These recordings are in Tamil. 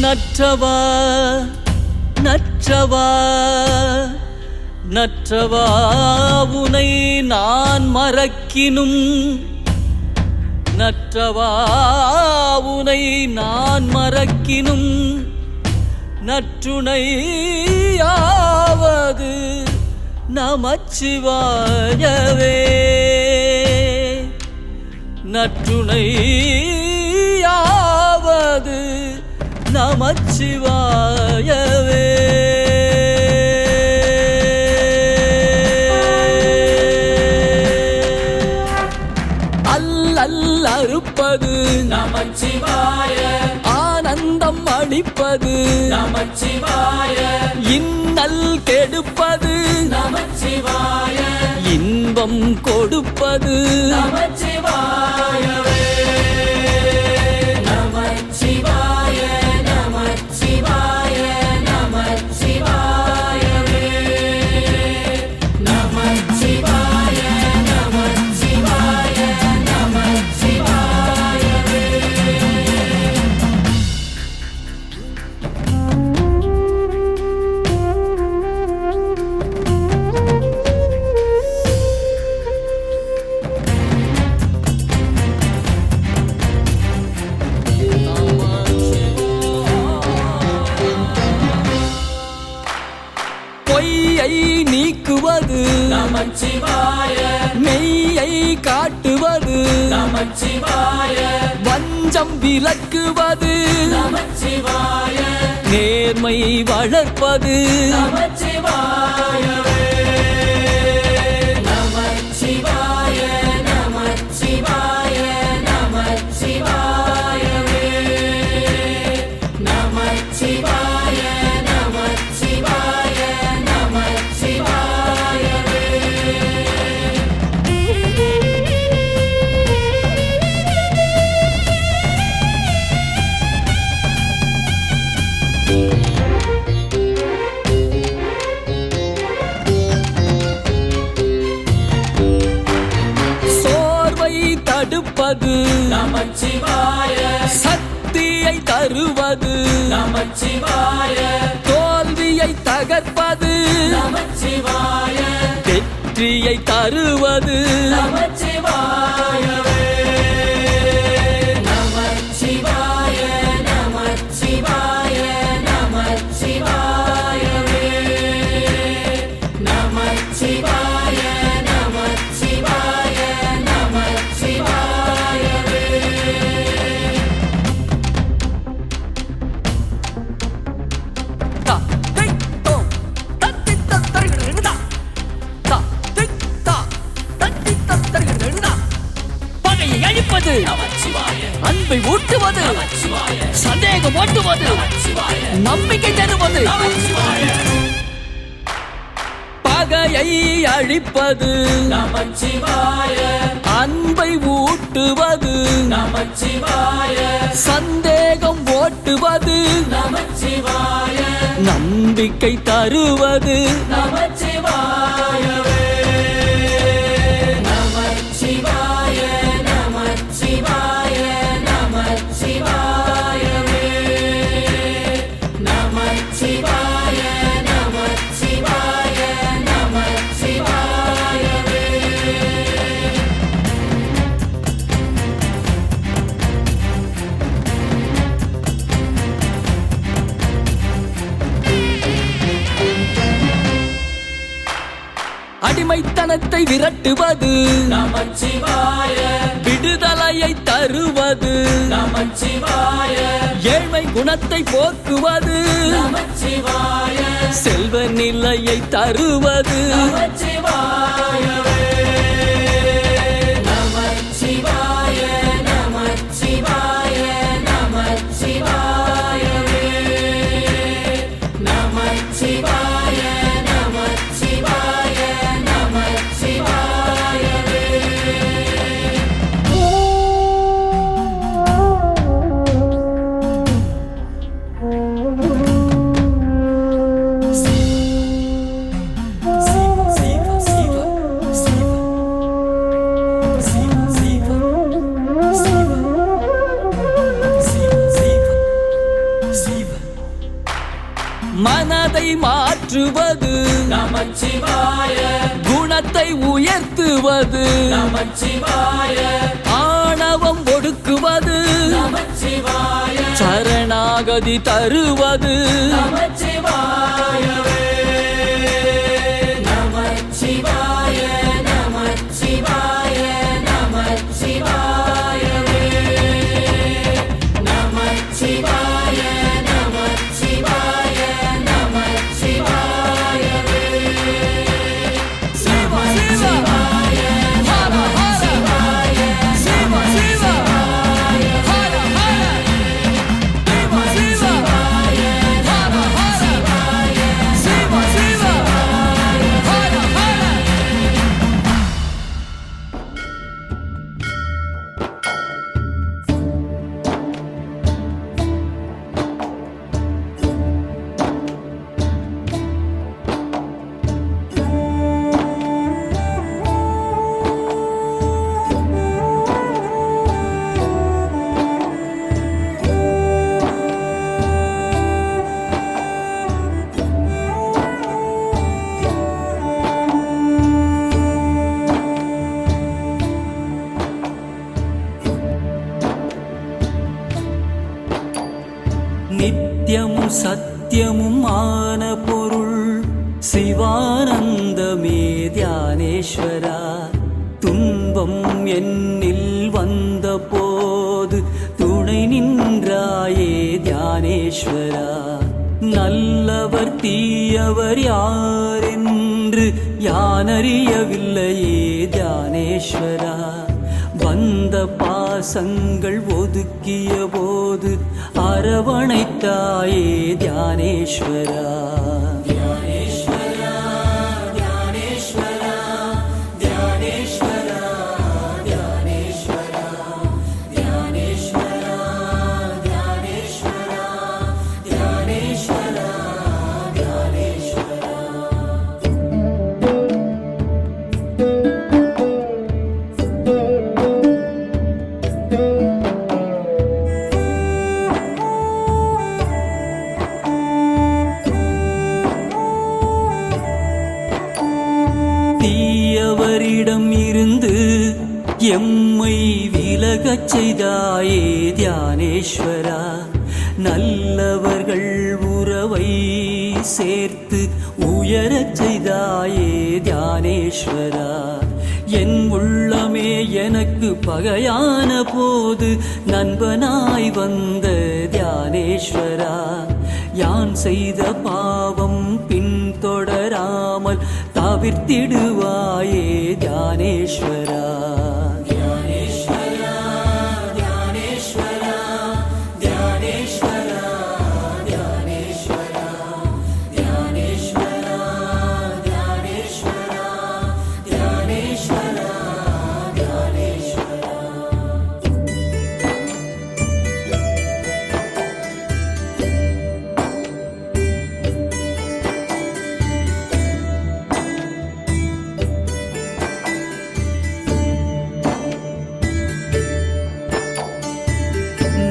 நற்றவா நற்றவா நற்றவா உனை நான் மறக்கினும் நற்றவா உனை நான் மறக்கினும் நற்றுணையாவது நமச்சிவாயவே நற்றுணையாவது நமச்சிவாயவே அறுப்பது நமச்சிவாய, ஆனந்தம் அளிப்பது நமச்சிவாய, இன்னல் கெடுப்பது நமச்சிவாய, இன்பம் கொடுப்பது நமச்சிவாயவே. நமச்சிவாய, நமச்சிவாய, நமச்சிவாயவே. நமச்சிவாய, நமச்சிவாய, நமச்சிவாயவே. பொய்யை நீக்குவது நமச்சிவாய, மெய்யை காட்டுவது நமச்சிவாய, வஞ்சம் விலக்குவது நமச்சிவாய, நேர்மை வளர்ப்பது நமச்சிவாயவே. நமச்சிவாய, நமச்சிவாய, நமச்சிவாயவே. நமச்சிவாய, நமச்சிவாய, நமச்சிவாயவே. சோர்வை தடுப்பது நமச்சிவாய, சக்தியை தருவது நமச்சிவாய, தோல்வியை தகர்ப்பது நமச்சிவாய, வெற்றியை தருவது நமச்சிவாயவே. நமச்சிவாய, நமச்சிவாய, நமச்சிவாயவே. நமச்சிவாய, நமச்சிவாய, நமச்சிவாயவே. தா, தை, தோ, தத்தி, தத்தரிகிடுகிடுதா. தா, தை, தா, தத்தி, தத்தரிகிடுகிடுதா. பகையை அழிப்பது நமச்சிவாய, அன்பை ஊட்டுவது நமச்சிவாய, சந்தேகம் ஓட்டுவது நமச்சிவாய, நம்பிக்கை தருவது நமச்சிவாய, பகையை அழிப்பது நமச்சிவாய, அன்பை ஊட்டுவது நமச்சிவாய, சந்தேகம் ஓட்டுவது நமச்சிவாய, நம்பிக்கை தருவது நமச்சிவாயவே. நமச்சிவாய, நமச்சிவாய, நமச்சிவாயவே. நமச்சிவாய, நமச்சிவாய, நமச்சிவாயவே. அடிமைத்தனத்தை விரட்டுவது நமச்சிவாய, விடுதலையை தருவது நமச்சிவாய, ஏழ்மை குணத்தை போக்குவது நமச்சிவாய, செல்வ நிலையை தருவது நமச்சிவாயவே. நமச்சிவாய, நமச்சிவாய, நமச்சிவாயவே. நமச்சிவாய, நமச்சிவாய, நமச்சிவாயவே. சிவ சிவ மனதை உயர்த்துவது நமச்சிவாய ஆணவம் ஒடுக்குவது நமச்சிவாய சரணாகதி தருவது நமச்சிவாயவே நமச்சிவாய நமச்சிவாய நமச்சிவாயவே நமச்சிவாய நமச்சிவாய நமச்சிவாயவே சிவ சிவ ஹர ஹர சிவ சிவ ஹர ஹர சிவ சிவ ஹர ஹர சிவ சிவ ஹர ஹர நித்தியமும் சத்தியமும் ஆன பொருள் சிவானந்தமே தியானேஸ்வரா துன்பம் என்னில் வந்த போது துணை நின்றாயே தியானேஸ்வரா நல்லவர் தீயவர் யாரென்று யானறியவில்லையே தியானேஸ்வரா வந்த பாசங்கள் ஒதுக்கிய போது அரவணைத்தாயே தியானேஸ்வரா தியானேஸ்வரா தியானேஸ்வரா தியானேஸ்வரா தியானேஸ்வரா தியானேஸ்வரா தியானேஸ்வரா தியானேஸ்வரா தியானேஸ்வரா தீயவரிடம் இருந்து எம்மை விலகச் செய்தாயே தியானேஸ்வரா நல்லவர்கள் உறவை சேர்த்து உயரச் செய்தாயே தியானேஸ்வரா என் உள்ளமே எனக்கு பகையான போது நண்பனாய் வந்த தியானேஸ்வரா யான் செய்த பாவம் பின்தொடராமல் தவிர்த்திடுவாயே தியானேஸ்வரா தியானேஸ்வரா தியானேஸ்வரா தியானேஸ்வரா தியானேஸ்வரா தியானேஸ்வரா தியானேஸ்வரா தியானேஸ்வரா தியானேஸ்வரா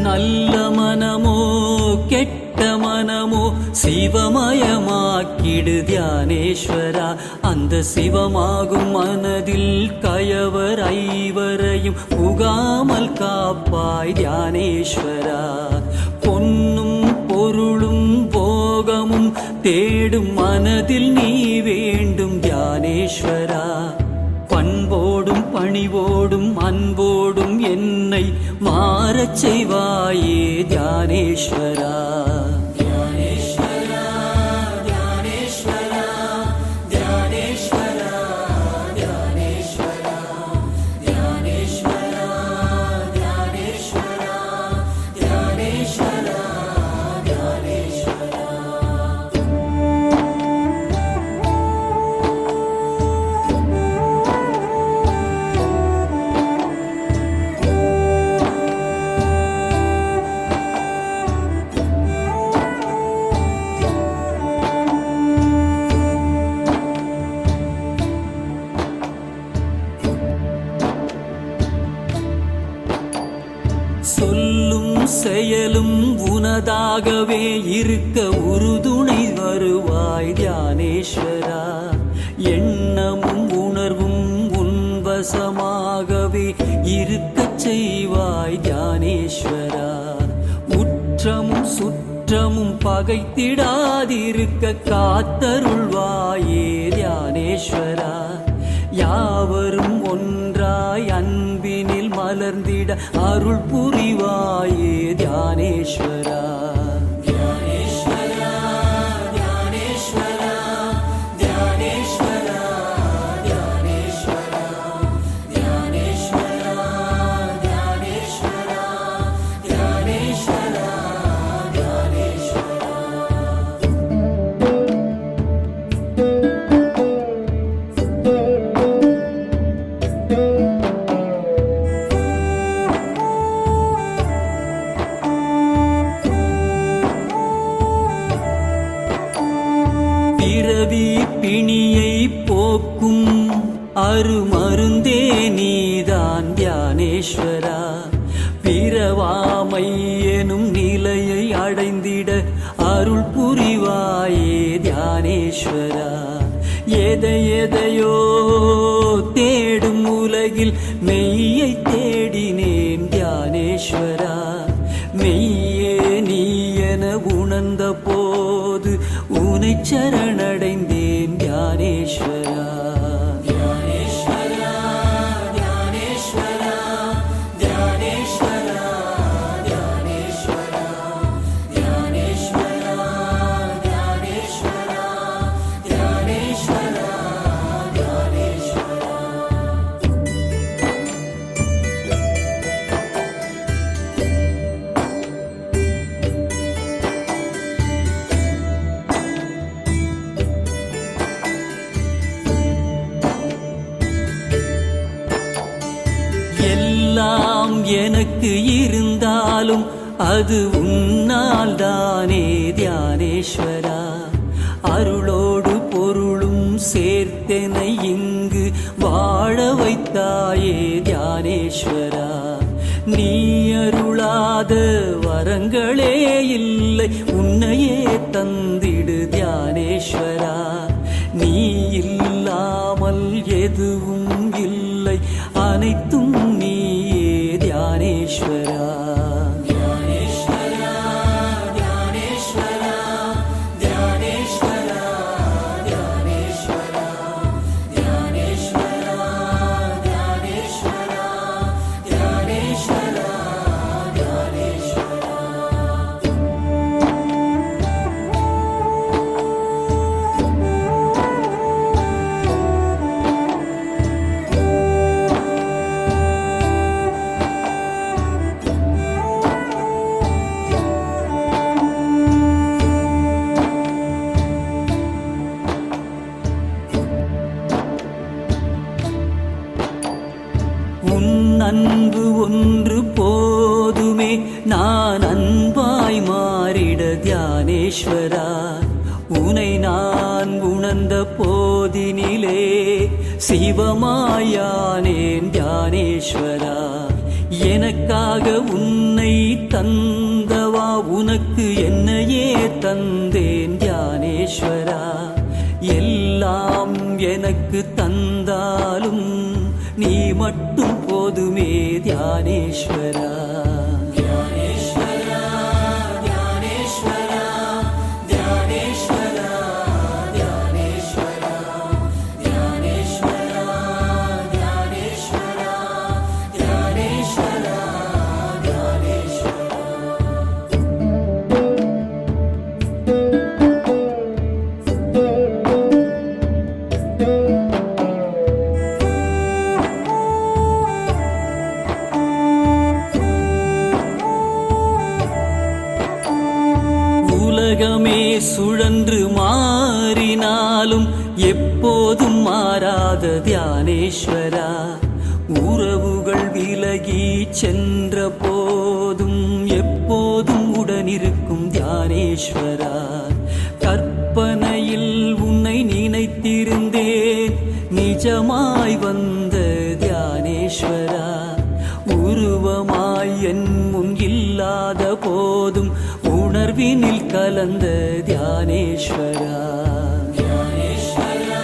நல்ல மனமோ கெட்ட மனமோ சிவமயமாக்கிடு தியானேஸ்வரா அந்த சிவமாகும் மனதில் கயவர் ஐவரையும் புகாமல் காப்பாய் தியானேஸ்வரா பொன்னும் பொருளும் போகமும் தேடும் மனதில் நீ வேண்டும் தியானேஸ்வரா பண்போடும் பணிவோடும் அன்போடும் என்னை மாறச் செய்வாயே தியானேஸ்வரா தியானேஸ்வரா தியானேஸ்வரா தியானேஸ்வரா தியானேஸ்வரா தியானேஸ்வரா தியானேஸ்வரா தியானேஸ்வரா தியானேஸ்வரா சொல்லும் செயலும் உனதாகவே இருக்க உறுதுணை வருவாய் தியானேஸ்வரா எண்ணமும் உணர்வும் உன்வசமாகவே இருக்கச் செய்வாய் தியானேஸ்வரா. உற்றமும் சுற்றமும் பகைத்திடாதிருக்க காத்தருள்வாயே தியானேஸ்வரா. யாவரும் ஒன்றாய் அன்பினில் மலர்ந்திட அருள் புரிவாயே தியானேஸ்வரா. தியானேஸ்வரா தியானேஸ்வரா தியானேஸ்வரா தியானேஸ்வரா தியானேஸ்வரா தியானேஸ்வரா தியானேஸ்வரா தியானேஸ்வரா. பிறவி பிணியை போக்கும் அருமருந்தே நீதான் தியானேஸ்வரா. பிறவாமை எனும் நிலையை அடைந்திட அருள் புரிவாயே தியானேஸ்வரா. எதையோ தேடும் உலகில் மெய்யை தேடினேன் தியானேஸ்வரா. மெய்யே நீ என உணர்ந்த போது உனை சரணடைந்தேன் தியானேஸ்வரா. தியானேஸ்வரா தியானேஸ்வரா தியானேஸ்வரா தியானேஸ்வரா தியானேஸ்வரா தியானேஸ்வரா தியானேஸ்வரா தியானேஸ்வரா. எல்லாம் எனக்கு இருந்தாலும் அது உன்னால் தானே தியானேஸ்வரா. அருளோடு பொருளும் சேர்த்தெனை இங்கு வாழ வைத்தாயே தியானேஸ்வரா. நீ அருளாத வரங்களே இல்லை, உன்னையே தந்திடு தியானேஸ்வரா. நீ இல்லாமல் எதுவும் இல்லை, அனைத்தும் நீயே தியானேஸ்வரா. தியானேஸ்வரா தியானேஸ்வரா தியானேஸ்வரா தியானேஸ்வரா தியானேஸ்வரா தியானேஸ்வரா தியானேஸ்வரா தியானேஸ்வரா. உன் அன்பு ஒன்று போதுமே, நான் அன்பாய் மாறிட தியானேஸ்வரா. உனை நான் உணர்ந்த போதினிலே சிவமாயானேன் தியானேஸ்வரா. எனக்காக உன்னை தந்தவா, உனக்கு என்னையே தந்தேன் தியானேஸ்வரா. எல்லாம் எனக்கு தந்தாலும் நீ மட்டும் போதுமே தியானேஸ்வரா. தியானேஸ்வரா தியானேஸ்வரா தியானேஸ்வரா தியானேஸ்வரா தியானேஸ்வரா தியானேஸ்வரா தியானேஸ்வரா தியானேஸ்வரா. உலகமே சுழன்று மாறினாலும் எப்போதும் மாறாத தியானேஸ்வரா. உறவுகள் விலகி சென்ற போதும் எப்போதும் உடனிருக்கும் தியானேஸ்வரா. கற்பனையில் உன்னை நினைத்திருந்தேன், நிஜமாய் வந்த தியானேஸ்வரா. உருவமாய் என் முன் இல்லாத போதும் உணர்வினில் கலந்த தியானேஸ்வரா. தியானேஸ்வரா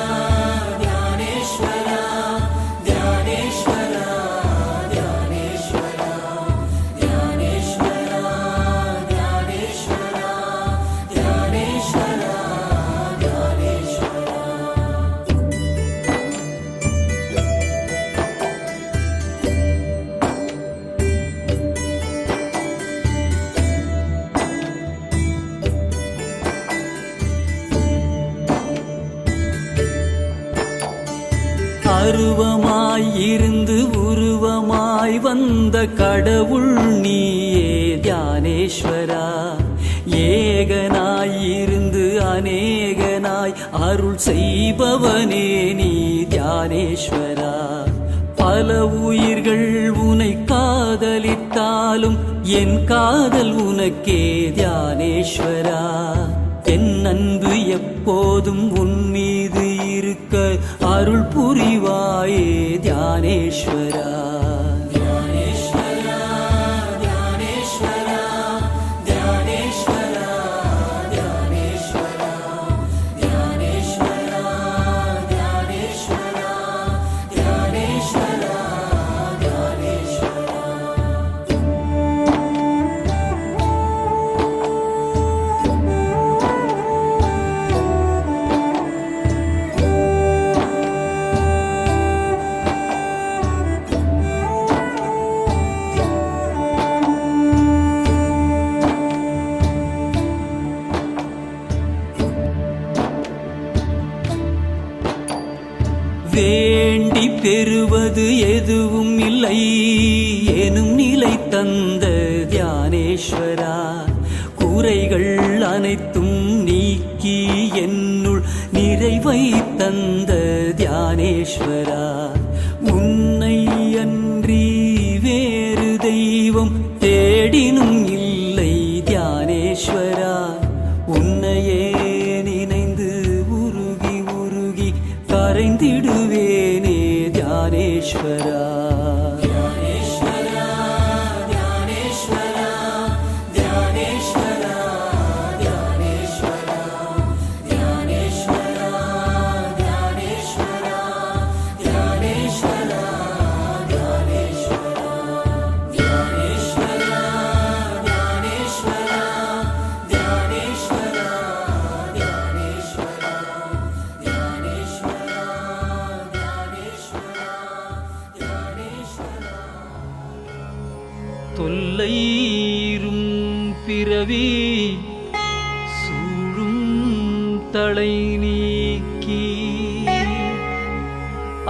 உருவமாயிருந்து உருவமாய் வந்த கடவுள் நீயே தியானேஸ்வரா. ஏகனாயிருந்து அநேகனாய் அருள் செய்பவனே நீ தியானேஸ்வரா. பல உயிர்கள் உனை காதலித்தாலும் என் காதல் உனக்கே தியானேஸ்வரா. என் அன்பு எப்போதும் உன் மீது இருக்க அருள் புரிவாயே தியானேஸ்வரா. தியானேஸ்வரா தியானேஸ்வரா தியானேஸ்வரா தியானேஸ்வரா தியானேஸ்வரா தியானேஸ்வரா தியானேஸ்வரா தியானேஸ்வரா. வேண்டி பெறுவது எதுவும் இல்லை எனும் நிலை தந்த தியானேஸ்வரா. குறைகள் அனைத்தும் நீக்கி என்னுள் நிறைவை தந்த தியானேஸ்வரா. உன்னை அன்றி வேறு தெய்வம் தேடினும் இல்லை தியானேஸ்வரா. உன்னையே நினைந்து உருகி உருகி கரைந்திடுவேனே தியானேஸ்வரா. தியானேஸ்வரா தியானேஸ்வரா தியானேஸ்வரா தியானேஸ்வரா தியானேஸ்வரா தியானேஸ்வரா தியானேஸ்வரா தியானேஸ்வரா தியானேஸ்வரா தியானேஸ்வரா தியானேஸ்வரா தொல்லைரும் பிறவி சூழும் தலை நீக்கி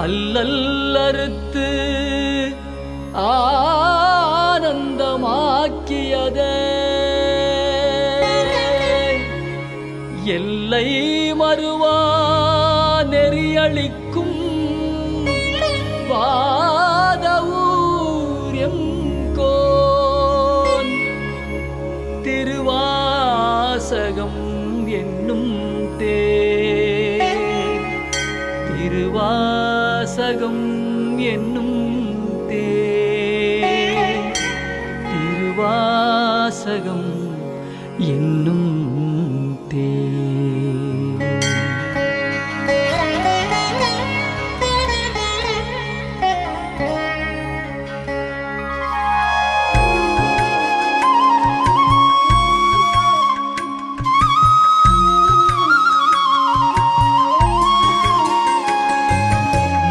அல்லல் அறுத்து ஆனந்தமாக்கியதே எல்லை மறுவா நெறியளிக்கும் வாதவூரியம் கோன் திருவாசகம் என்னும் தேன். திருவாசகம் என்னும் தேன். திருவாசகம் என்னும் தேன்.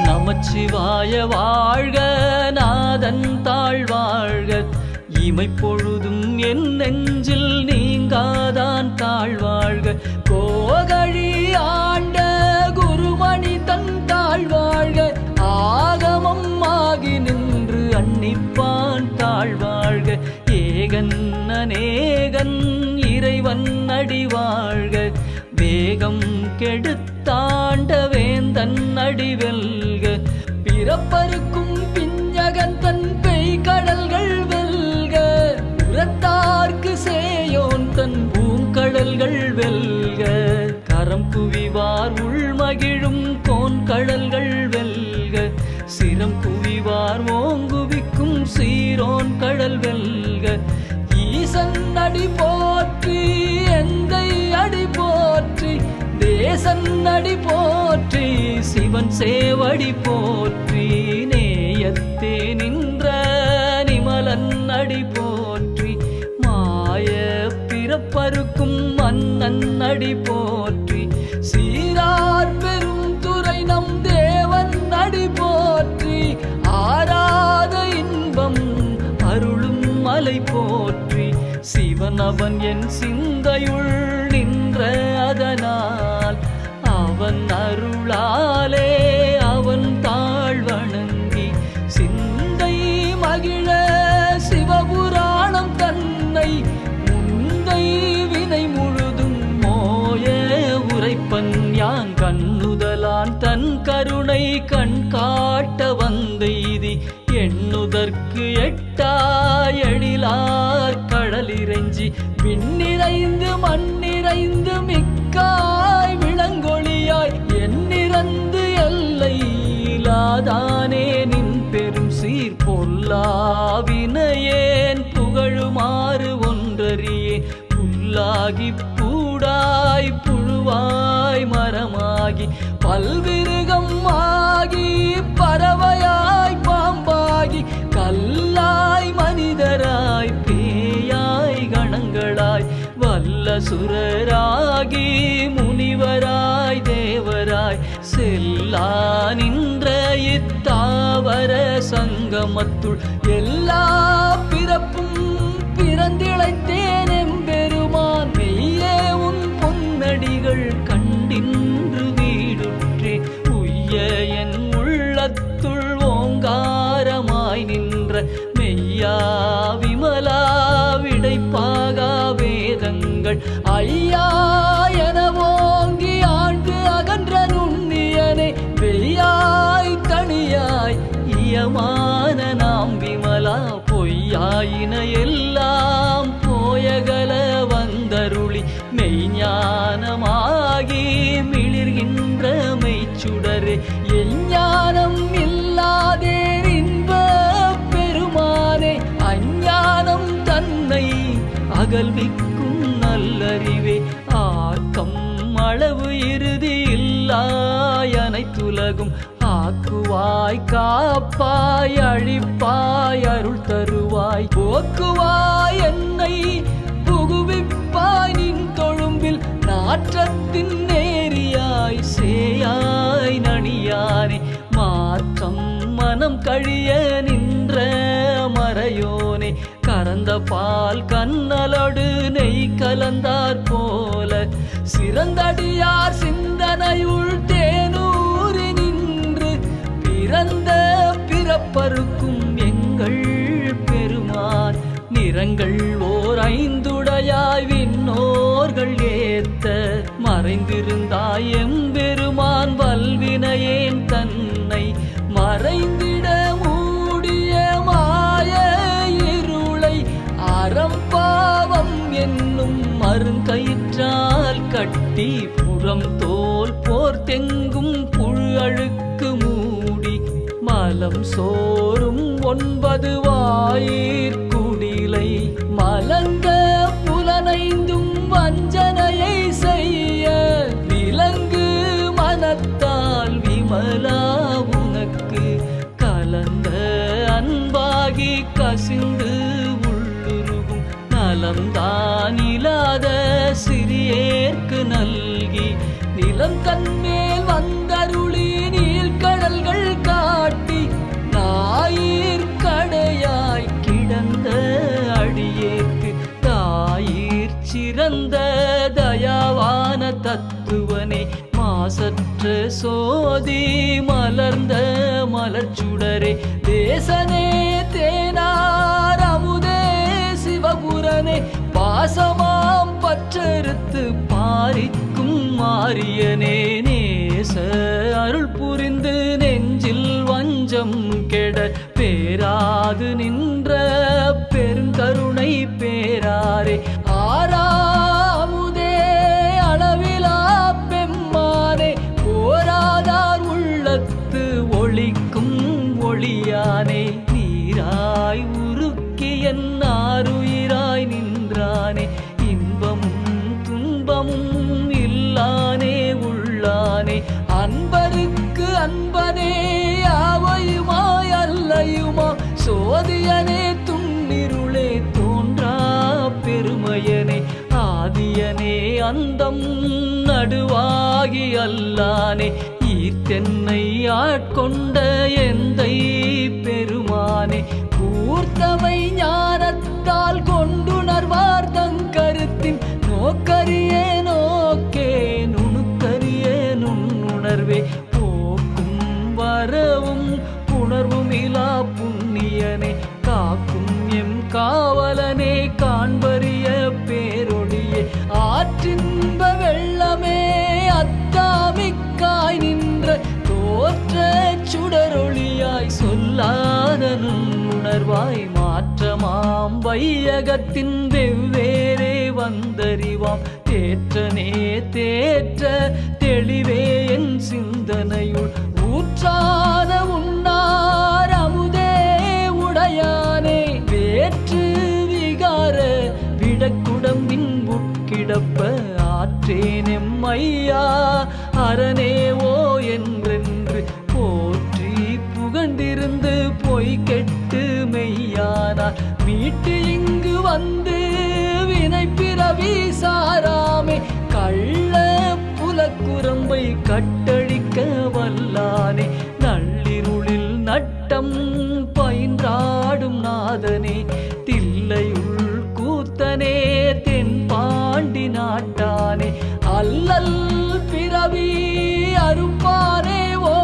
நமச்சிவாய வாழ்க நாதன் தாழ்வாழ்க. இமைப்பொழுதும் என் நெஞ்சில் நீங்காதான் தாழ்வாழ்க. கோகழி ஆண்ட குருமணி தன் தாழ்வாழ்க. ஆகமம் ஆகி நின்று அன்னிப்பான் தாழ்வாழ்க. ஏகன் அநேகன் இறைவன் அடி வாழ்க. வேகம் கெடுத்தாண்ட வேந்தன் அடி வெல்க. பிறப்பருக்கும் பிஞ்சகன் தன் பெய் கடல்கள் வெல்க. புறத்தார்க்கு சேயோன் தன் பூங்கடல்கள் வெல்க. கரம் குவிவார் உள்மகிழும் கோன் கடல்கள் வெல்க. சிரம் குவிவார் ஓங்குவிக்கும் சீரோன் கடல் வெல்க. ஈசன் அடி போற்றி எந்தை அடி போற்றி. தேசன் அடி போற்றி சிவன் சேவடி போற்றி. நேயத்தே நின்ற நிமலன் அடி போற்றி. மாய பிறப்பருக்கும் மன்னன் அடி போற்றி. சீரார் பெரும் துறை நம் தேவன் அடி போற்றி. ஆராத இன்பம் அருளும் மலை போற்றி. சிவன் அவன் என் சிந்தையுள் நின்ற அதனால் அவன் அருளாலே அவன் தாழ் வணங்க சுடற்கு எட்டாய் எழிலார் கடலிறைஞ்சி விண்ணிறைந்து மண்ணிறைந்து மிக்காய் விளங்கொழியாய் எண்ணிறந்து எல்லை இலாதானே நின் பெரும் சீர் பொல்லாவினையேன் புகழுமாறு ஒன்றறியேன் புல்லாகி பூடாய் புழுவாய் மரமாகி பல்விருகம் ஆகி பறவையாய் பாம்பாகி கல்லாய் மனிதராய் பேயாய் கணங்களாய் வல்ல சுரராகி முனிவராய் தேவராய் செல்லா நின்ற இத்தாவர சங்கமத்துள் எல்லா பிறப்பும் பிறந்திழைத்தேன் எம்பெருமான் மெய்யே உன் பொன்னடிகள் கண்டின்று வீடுற்றே உய்ய என் உள்ளத்துள் ஓங்காரமாய் நின்ற மெய்யா விமலா விடைப்பாகா வேதங்கள் ஐயா என ஓங்கி ஆண்டு அகன்ற நுண்ணியனே வெய்யாய் தனியாய் இயமான நாம் விமலா பொய்யாயின எல்லாம் போயகல வந்தருளி மெய்ஞானமாகி மிளிர்கின்ற மெய்ச்சுடரே எஞ்ஞானம் இல்லாதே இன்ப பெருமானே அஞ்ஞானம் தன்னை அகல்விக்கும் நல்லறிவே ஆக்கம் அளவு இறுதி இல்லாய் அனைத்துலகும் ஆக்குவாய் காப்பாய் அழிப்பாய் அருள் தருவாய் போக்குவாய் என்னை புகுவிப்பாய் நின் தொழும்பில் நாற்றத்தின் நேரியாய் சேயாய் நணியானே மாற்றம் மனம் கழிய நின்ற மறையோனே கறந்த பால் கண்ணலோடு நெய் கலந்தார் போல சிறந்தடியார் சிந்தனையுள் தேனூரி நின்று பிறந்த பிறப்பருக்கும் எங்கள் பெருமான் நிறங்கள் ஓர் ஐந்துடையாய் விண்ணோர்கள் ஏத்த மறைந்திருந்தாய் எம்பெருமான் வல்வினையேன் தன்னை மறைந்திட மூடிய மாய இருளை அறம்பாவம் என்னும் மருங்கயிற்றால் கட்டி புறம் தோல் போர்த்தெங்கும் புழு அழுக்கு மூடி மலம் சோறும் 9 வாயிற்குடிலை மலங்க புலனைந்தும் வஞ்சனையை செய்ய விலங்கு மனத்தால் விமலா உனக்கு கலந்த அன்பாகி கசிந்து உள்ளுருகும் நலம்தான் இல்லாத சிறியேற்கு நல்கி நிலம் தன்மேல் வந்தருளி நீழ்கடல்கள் காட்டி ஞாயிற்கடையாய் கிடந்த அடியேற்கு தாயிற் சிறந்த தயாவான தத்துவனே மாசற்ற சோதி மலர்ந்த மலர்ச்சுடரே தேசனே தேனார் அமுதே சிவபுரனே பாசமாம் பற்றறுத்து பாரிக்கும் மாரியனே நேச அருள் புரிந்து நெஞ்சில் வஞ்சம் கெட பேராது நின்ற பெருங்கருணை பேராரே ஆறாமுதே அளவிலா பெம்மானே போராதார் உள்ளத்து ஒளிக்கும் ஒளியானே நீராய் உருக்கி என் ஆருயிராய் நின்றானே இன்பமும் துன்பமும் இல்லானே உள்ளானே அன்பருக்கு அன்பனே யாவையுமாய் அல்லையுமா சோதியனே துன்னிருளே தோன்றா பெருமையனே ஆதியனே அந்தம் நடுவாகி அல்லானே ஈர்த்தென்னை ஆட்கொண்ட எந்தை பெருமானே கூர்த்தமை ஞானத்தால் கொண்டுணர்வார் தங்கருத்தின் நோக்கரிய நோக்கே நுணுக்கரிய நுண்ணுணர்வே போக்கும் வரவும் புணர்வும் இலா புண்ணியனே காக்கும் எம் காவலனே காண்பரிய பேரொழியே ஆற்றின்ப வெள்ளமே அத்தாமிக்காய் நின்ற தோற்ற சுடரொளியாய் சொல்லாத நுண்ணுணர்வே உணர்வாய் மாற்றமாம் வையகத்தின் வெவ்வேறே வந்தறிவாம் தேற்றனே தேற்ற தெளிவே என் சிந்தனையுள் ஊற்றான உன்னார் அமுதே உடையானே வேற்று விகார விடக்குடம்பின் உட்கிடப்ப ஆற்றேனெம் ஐயா அரணேவோ என்றென்று போற்றி புகழ்ந்திருந்து பொய் கெட்டு மெய்யானார் மீட்டு இங்கு வந்து வினை பிறவி சாராமே கள்ள புலக்குரம்பை கட்டழிக்க வல்லானே நள்ளிருளில் நட்டம் பயின்றாடும் நாதனே தில்லையுள் கூத்தனே தென்பாண்டி நாட்டானே அல்லல் பிறவி அறுப்பானே ஓ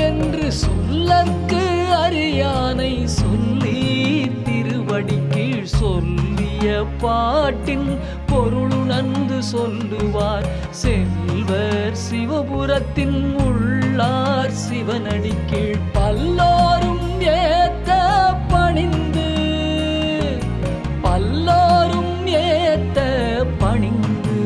என்று சொல்லற்கு அறியானை சொல்லி திருவடி கீழ் சொல்லிய பாட்டின் பொருளுணர்ந்து சொல்லுவார் செல்வர் சிவபுரத்தின் உள்ளார் சிவனடி கீழ் பல்லோரும் ஏத்த பணிந்து பல்லோரும் ஏத்த பணிந்து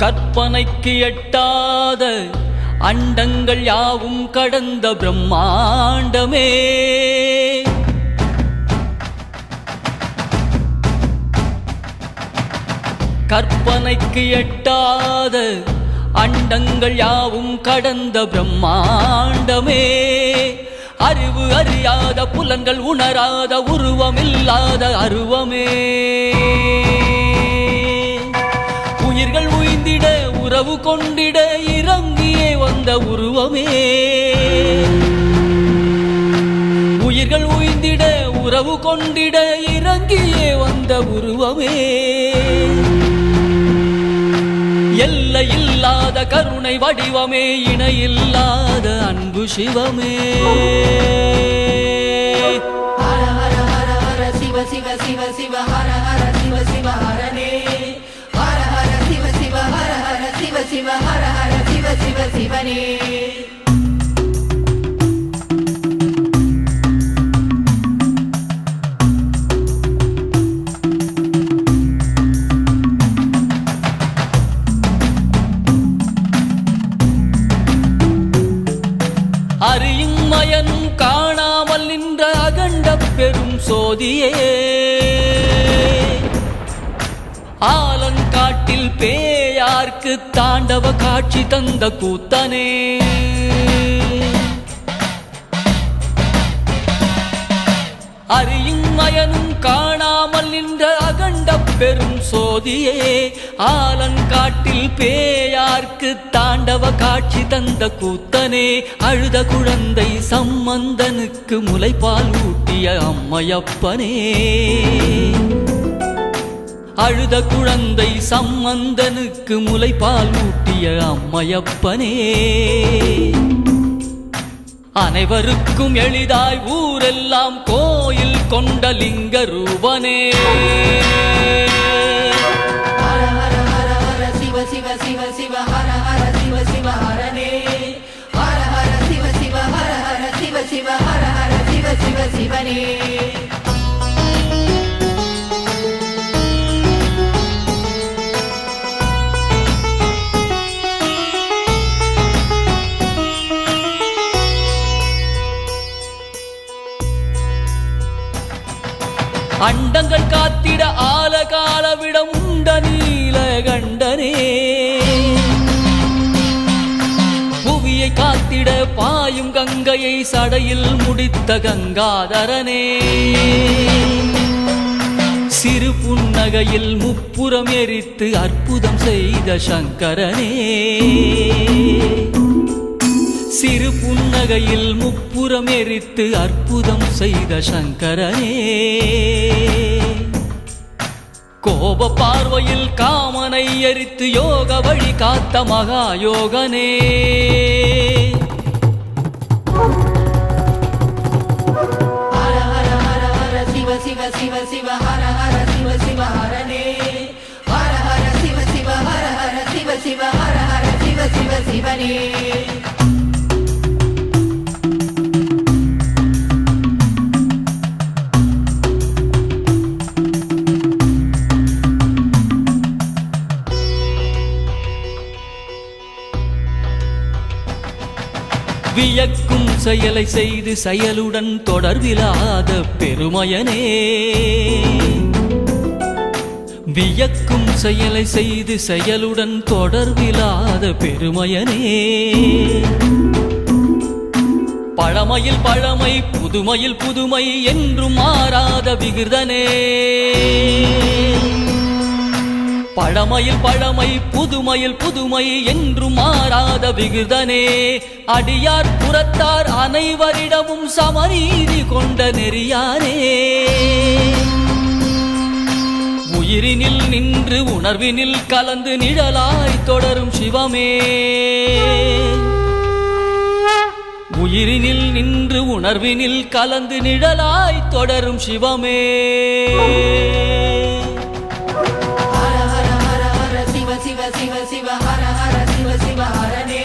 கற்பனைக்கு எட்டாத அண்டங்கள் யாவும் கடந்த பிரம்மாண்டமே கற்பனைக்கு எட்டாத அண்டங்கள் யாவும் கடந்த பிரம்மாண்டமே அறிவு அறியாத புலன்கள் உணராத உருவமில்லாத அருவமே உயிர்கள் உய்ந்திட உறவு கொண்டிட இறங்கியே வந்த உருவமே உயிர்கள் உய்ந்திட உறவு கொண்டிட இறங்கியே வந்த உருவமே எல்லையில்லாத கருணை வடிவமே இணையில்லாத அன்பு சிவமே ஹர ஹர ஹர ஹர சிவ சிவ சிவ சிவ ஹர ஹர சிவ சிவ ஹரனே ஹர ஹர சிவ சிவ ஹர ஹர சிவ சிவ ஹர ஹர சிவ சிவ சிவனே அறியுமயனும் காணாமல் நின்ற அகண்ட பெரும் சோதியே ஆலங்காட்டில் பேயார்க்கு தாண்டவ காட்சி தந்த கூத்தனே அறியுமயனும் காணாமல் நின்ற அகண்ட பெரும் சோதியே ஆலங்காட்டில் பேயார்க்கு தாண்டவ காட்சி தந்த கூத்தனே அழுத குழந்தை சம்பந்தனுக்கு முலைப்பால் ஊட்டிய அம்மையப்பனே அழுத குழந்தை சம்பந்தனுக்கு முலைப்பால் ஊட்டிய அம்மையப்பனே அனைவருக்கும் எளிதாய் ஊரெல்லாம் கோயில் கொண்ட லிங்க ரூபனே ஹர ஹர ஹர ஹர சிவ சிவ சிவ சிவ ஹர ஹர சிவ சிவ ஹரனே ஹர ஹர சிவ சிவ ஹர ஹர சிவ சிவ ஹர ஹர சிவ சிவ சிவனே அண்டங்கள் காத்திட ஆலகால விடம் உண்ட நீல கண்டனே புவியை காத்திட பாயும் கங்கையை சடையில் முடித்த கங்காதரனே சிறு புன்னகையில் முப்புறம் எரித்து அற்புதம் செய்த சங்கரனே, சிறு புன்னகையில் முப்புறம் எரித்து அற்புதம் செய்த சங்கரனே, கோப பார்வையில் காமனை எரித்து யோக வழி காத்த மகா யோகனே, சிவ சிவ சிவ ஹர ஹர சிவ சிவ ஹரனே, ஹர ஹர சிவ சிவ ஹர ஹர சிவ சிவ ஹர ஹர சிவ சிவ சிவனே. வியக்கும் செயலை செய்து செயலுடன் தொடர்பிலாத பெருமையனே, வியக்கும் செயலை செய்து செயலுடன் தொடர்பிலாத பெருமையனே, பழமையில் பழமை புதுமையில் புதுமை என்றும் மாறாத விகிர்தனே, பழமையில் பழமை புதுமையில் புதுமை என்று மாறாத விகிர்தனே, அடியார் புறத்தார் அனைவரிடமும் சமநீதி கொண்ட நெறியானே, உயிரினில் நின்று உணர்வினில் கலந்து நிழலாய் தொடரும் சிவமே, உயிரினில் நின்று உணர்வினில் கலந்து நிழலாய் தொடரும் சிவமே. சிவ சிவ சிவ ஹர ஹர சிவ சிவ ஹரனே,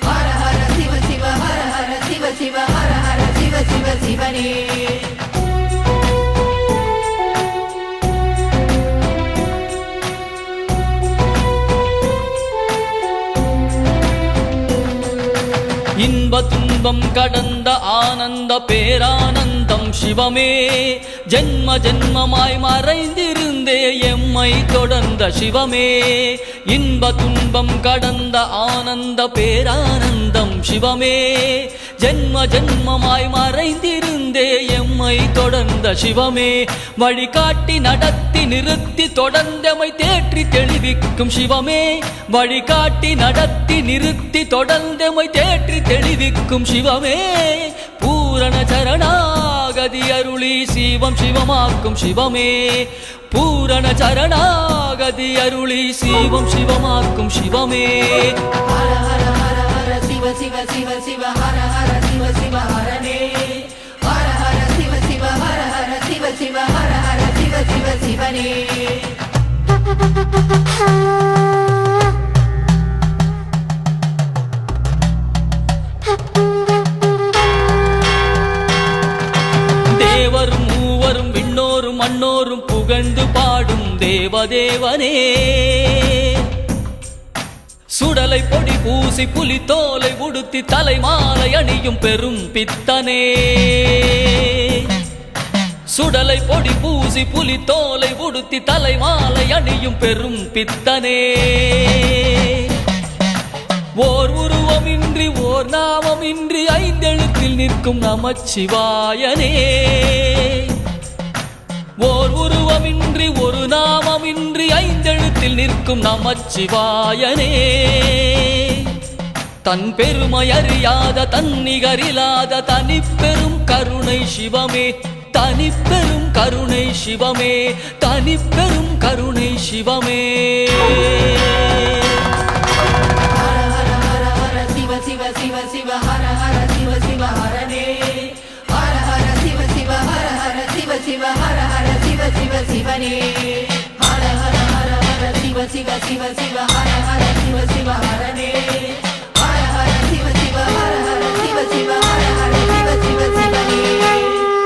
ஹர ஹர சிவ சிவ ஹர ஹர சிவ சிவ ஹர ஹர சிவ சிவ சிவனே. இன்ப துன்பம் கடந்த ஆனந்த பேரானந்தம் சிவமே, ஜென்ம ஜென்மமாய் மறைந்திருந்தே எம்மை தொடர்ந்த சிவமே, இன்ப துன்பம் கடந்த ஆனந்த பேரானந்தம் சிவமே, ஜென்ம ஜென்மமாய் மறைந்திருந்தே எம்மை தொடர்ந்த சிவமே, வழிகாட்டி நடத்தி நிறுத்தி தொடர்ந்தமை தேற்றி தெளிவிக்கும் சிவமே, வழிகாட்டி நடத்தி நிறுத்தி தொடர்ந்தமை தேற்றி தெளிவிக்கும் சிவமே, பூரண சரணாகதி அருளி சிவம் சிவமாக்கும் சிவமே, பூரண சரணாகதி அருளி சிவம் சிவமாக்கும் சிவமே. ஹர ஹர ஹர ஹர சிவ சிவ சிவ சிவ ஹர ஹர சிவ சிவ ஹரனே, ஹர ஹர சிவ சிவ ஹர ஹர சிவ சிவ ஹர ஹர சிவ சிவ சிவனே. தேவரும் மூவரும் விண்ணோரும் மண்ணோரும் புகழ்ந்து பாடும் தேவதேவனே, சுடலை பொடி பூசி புலி தோலை உடுத்தி தலைமாலை அணியும் பெரும் பித்தனே, சுடலை பொடி பூசி புலி தோலை உடுத்தி தலைமாலை அணியும் பெரும் பித்தனே, ஓர் உருவமின்றி ஓர் நாமமின்றி ஐந்தெழுத்தில் நிற்கும் நமச்சிவாயனே, ஓர் உருவமின்றி ஒரு நாமமின்றி ஐந்தெழுத்தில் நிற்கும் நமச்சிவாயனே, தன் பெருமை அறியாத தன்னிகரில்லாத தனிப்பெரும் கருணை சிவமே, தனிப்பெரும் கருணை சிவமே, தனிப்பெரும் கருணை சிவமே. சிவ சிவ சிவ ஹர ஹர சிவ சிவ ஹரனே, ஹர ஹர சிவ சிவ ஹர ஹர சிவ சிவ ஹர ஹர சிவ சிவ சிவனே. ஹர ஹர ஹர ஹர சிவ சிவ சிவ சிவ ஹர ஹர சிவ சிவ ஹரனே, ஹர ஹர சிவ சிவ ஹர ஹர சிவ சிவ ஹர ஹர சிவ சிவ சிவனே.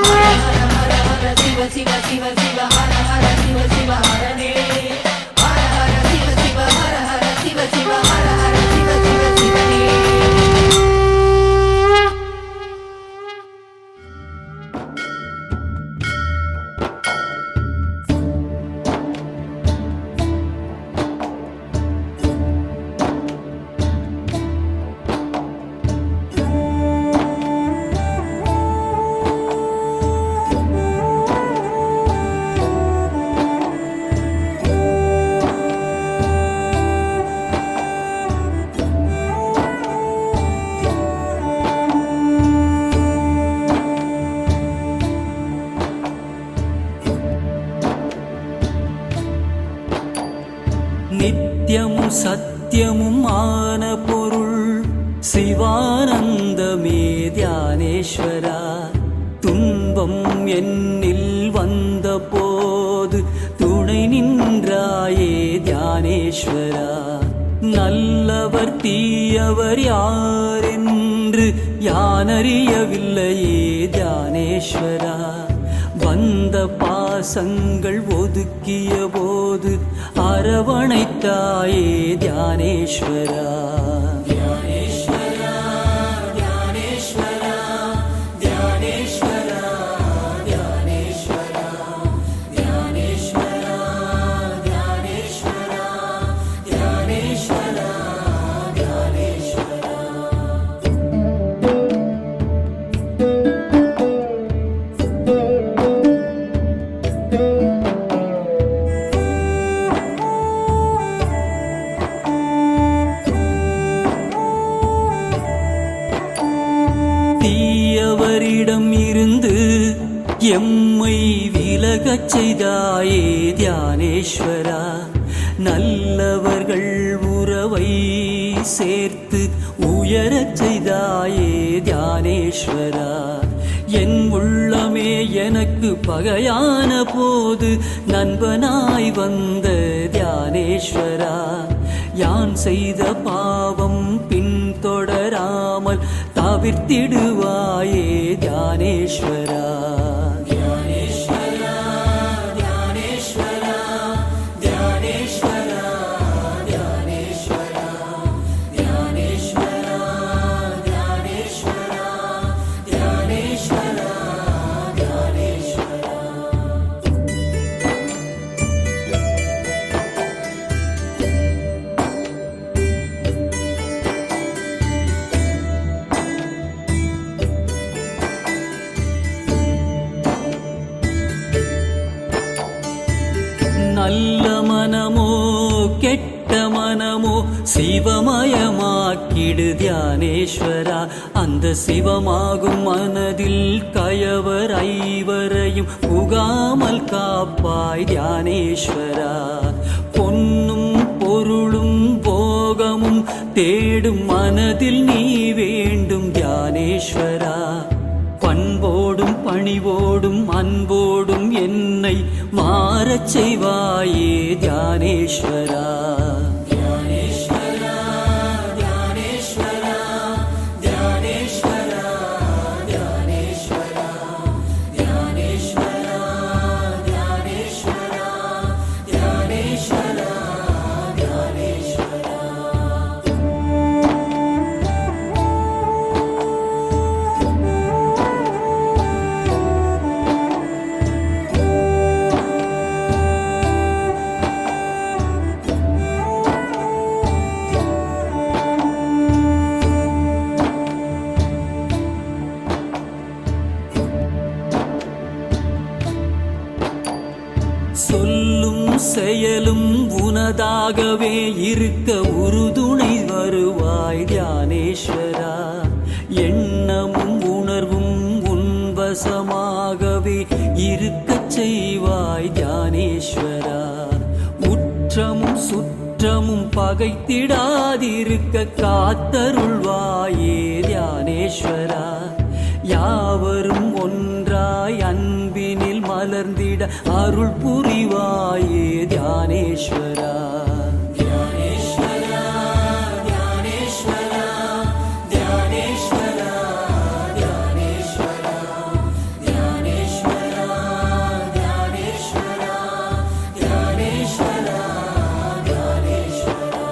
ஹர ஹர ஹர ஹர சிவ சிவ சிவ சிவ ஹர ஹர சிவ சிவ ஹரனே, ஹர ஹர சிவ சிவ ஹர ஹர சிவ சிவ ஹர ஹர சிவ சிவ சிவனே. நித்தியமும் சத்தியமும் ஆன பொருள் சிவானந்தமே தியானேஸ்வரா. துன்பம் என்னில் வந்த போது துணை நின்றாயே தியானேஸ்வரா. நல்லவர் தீயவர் யாரென்று யானறியவில்லையே தியானேஸ்வரா. வந்த பாசங்கள் ஒதுக்கிய போது அரவணைத்தாயே தியானேஸ்வரா. தியானேஸ்வரா தியானேஸ்வரா தியானேஸ்வரா தியானேஸ்வரா தியானேஸ்வரா தியானேஸ்வரா தியானேஸ்வரா தியானேஸ்வரா. தீயவரிடம் இருந்து எம்மை விலகச் செய்தாயே தியானேஸ்வரா. நல்லவர்கள் உறவை சேர்த்து உயரச் செய்தாயே தியானேஸ்வரா. என் உள்ளமே எனக்கு பகையான போது நண்பனாய் வந்த தியானேஸ்வரா. யான் செய்த பாவம் பின்தொடராமல் தவிர்த்திடுவாயே தியானேஸ்வரா. தியானேஸ்வரா தியானேஸ்வரா தியானேஸ்வரா தியானேஸ்வரா தியானேஸ்வரா தியானேஸ்வரா தியானேஸ்வரா தியானேஸ்வரா. நல்ல மனமோ கெட்ட மனமோ சிவமயமாக்கிடு தியானேஸ்வரா. அந்த சிவமாகும் மனதில் கயவர் ஐவரையும் புகாமல் காப்பாய் தியானேஸ்வரா. பொன்னும் பொருளும் போகமும் தேடும் மனதில் நீ வேண்டும் தியானேஸ்வரா. பண்போடும் பணிவோடும் அன்போடும் என்னை மாறச் செய்வாயே தியானேஸ்வரா. தியானேஸ்வரா தியானேஸ்வரா தியானேஸ்வரா தியானேஸ்வரா தியானேஸ்வரா தியானேஸ்வரா தியானேஸ்வரா தியானேஸ்வரா. சொல்லும் செயலும் உனதாகவே இருக்க உறுதுணை வருவாய் தியானேஸ்வரா. எண்ணமும் உணர்வும் உன்வசமாகவே இருக்கச் செய்வாய் தியானேஸ்வரா. உற்றமும் சுற்றமும் பகைத்திடாதிருக்க காத்தருள்வாயே தியானேஸ்வரா. யாவரும் ஒன்றாய் அன்பினில் மலர்ந்திட அருள் புரிவாயே தியானேஸ்வரா. தியானேஸ்வரா தியானேஸ்வரா தியானேஸ்வரா தியானேஸ்வரா தியானேஸ்வரா தியானேஸ்வரா தியானேஸ்வரா தியானேஸ்வரா.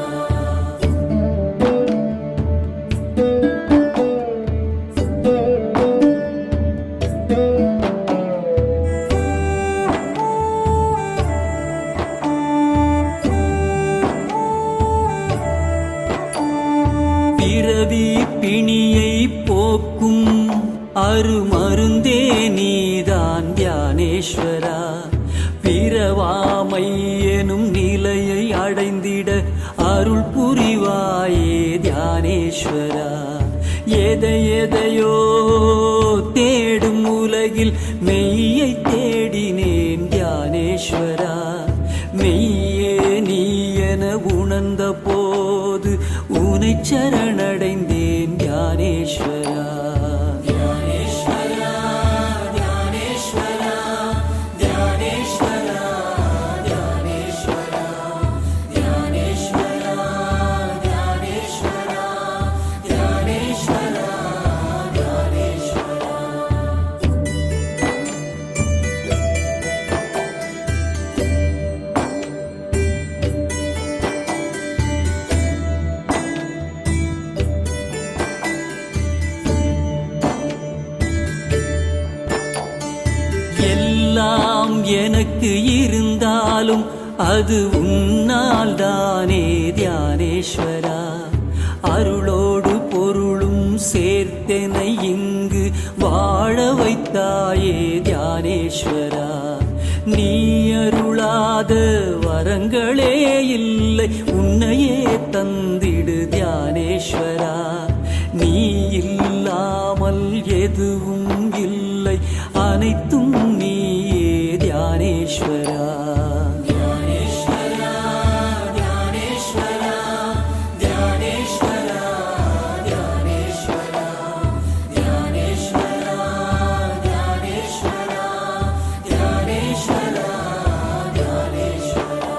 பிறவி பிணியை போக்கும் அருமருந்தே நீதான் தியானேஸ்வரா. பிறவாமை எனும் நிலையை அடைந்திட அருள் புரிவாயே தியானேஸ்வரா. எதையோ தேடும் உலகில் மெய்யை தேடினேன் தியானேஸ்வரா. மெய்யே நீ என உணர்ந்த போது உனை சரணடைந்தேன் தியானேஸ்வரா. தியானேஸ்வரா தியானேஸ்வரா தியானேஸ்வரா தியானேஸ்வரா தியானேஸ்வரா தியானேஸ்வரா தியானேஸ்வரா தியானேஸ்வரா. எல்லாம் எனக்கு இருந்தாலும் அது உன்னால் தானே தியானேஸ்வரா. அருளோடு பொருளும் சேர்த்தெனை இங்கு வாழ வைத்தாயே தியானேஸ்வரா. நீ அருளாத வரங்களே இல்லை, உன்னையே தந்திடு தியானேஸ்வரா. நீ இல்லாமல் எதுவும் இல்லை, அனைத்தும் நீயே தியானேஸ்வரா. தியானேஸ்வரா தியானேஸ்வரா தியானேஸ்வரா தியானேஸ்வரா தியானேஸ்வரா தியானேஸ்வரா தியானேஸ்வரா தியானேஸ்வரா.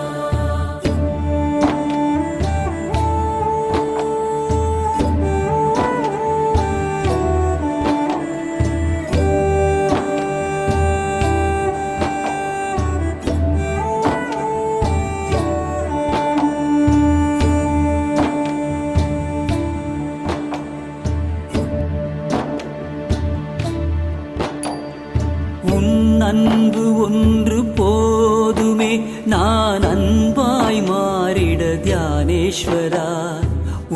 உன் அன்பு ஒன்று போதுமே, நான் அன்பாய் மாறிட தியானேஸ்வரா.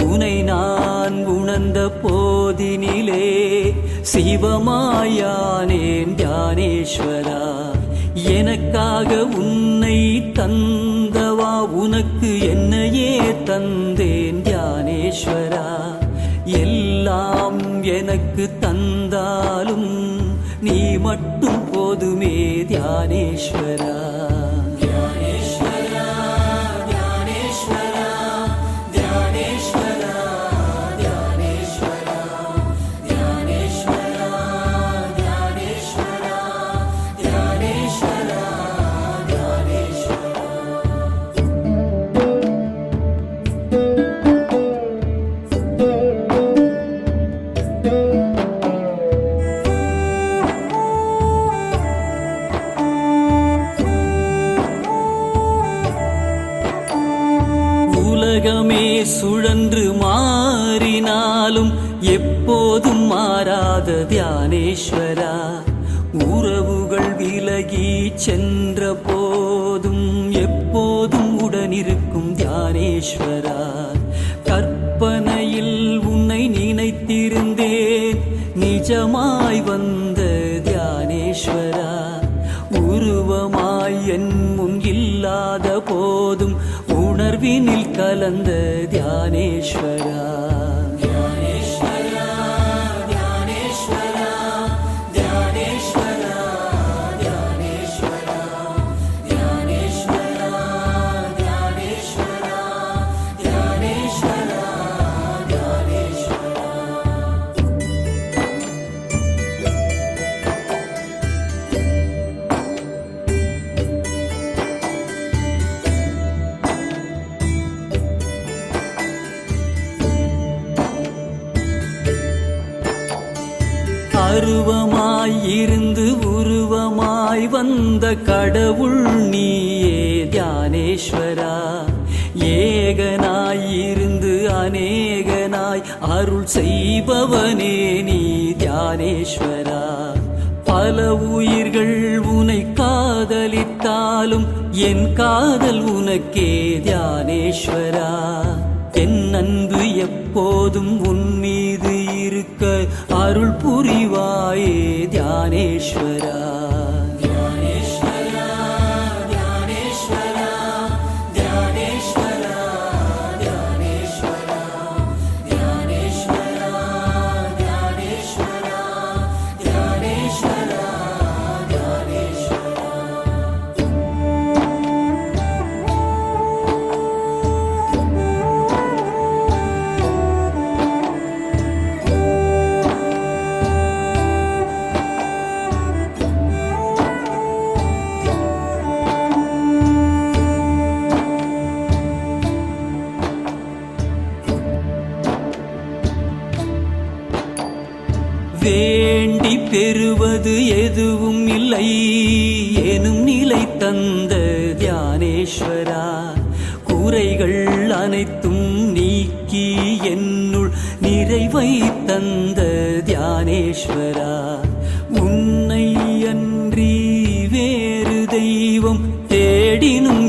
உனை நான் உணர்ந்த போதினிலே சிவமாயானேன் தியானேஸ்வரா. எனக்காக உன்னை தந்தவா, உனக்கு என்னையே தந்தேன் தியானேஸ்வரா. எல்லாம் எனக்கு தந்தாலும் நீ மட்டும் போதுமே தியானேஸ்வரா. தியானேஸ்வரா தியானேஸ்வரா தியானேஸ்வரா தியானேஸ்வரா தியானேஸ்வரா தியானேஸ்வரா தியானேஸ்வரா தியானேஸ்வரா. உலகமே சுழன்று மாறினாலும் எப்போதும் மாறாத தியானேஸ்வரா. உறவுகள் விலகி சென்ற போதும் எப்போதும் உடனிருக்கும் தியானேஸ்வரா. கற்பனையில் உன்னை நினைத்திருந்தேன், நிஜமாய் வந்த தியானேஸ்வரா. உருவமாய் என் முன் இல்லாத போதும் உணர்வினில் கலந்த தியானேஸ்வரா. தியானேஸ்வரா தியானேஸ்வரா தியானேஸ்வரா தியானேஸ்வரா தியானேஸ்வரா தியானேஸ்வரா தியானேஸ்வரா தியானேஸ்வரா. அருவமாய் இருந்து உருவமாய் வந்த கடவுள் நீயே தியானேஸ்வரா. ஏகனாய் இருந்து அநேகனாய் அருள் செய்பவனே நீ தியானேஸ்வரா. பல உயிர்கள் உனை காதலித்தாலும் என் காதல் உனக்கே தியானேஸ்வரா. என் அன்பு எப்போதும் உன் மீது இருக்க அருள் புரிவாயே தியானேஸ்வரா. தியானேஸ்வரா தியானேஸ்வரா தியானேஸ்வரா தியானேஸ்வரா தியானேஸ்வரா தியானேஸ்வரா தியானேஸ்வரா தியானேஸ்வரா. பெறுவது எதுவும் இல்லை எனும் நிலை தந்த தியானேஸ்வரா, குறைகள் அனைத்தும் நீக்கி என்னுள் நிறைவை தந்த தியானேஸ்வரா, உன்னை அன்றி வேறு தெய்வம் தேடினும்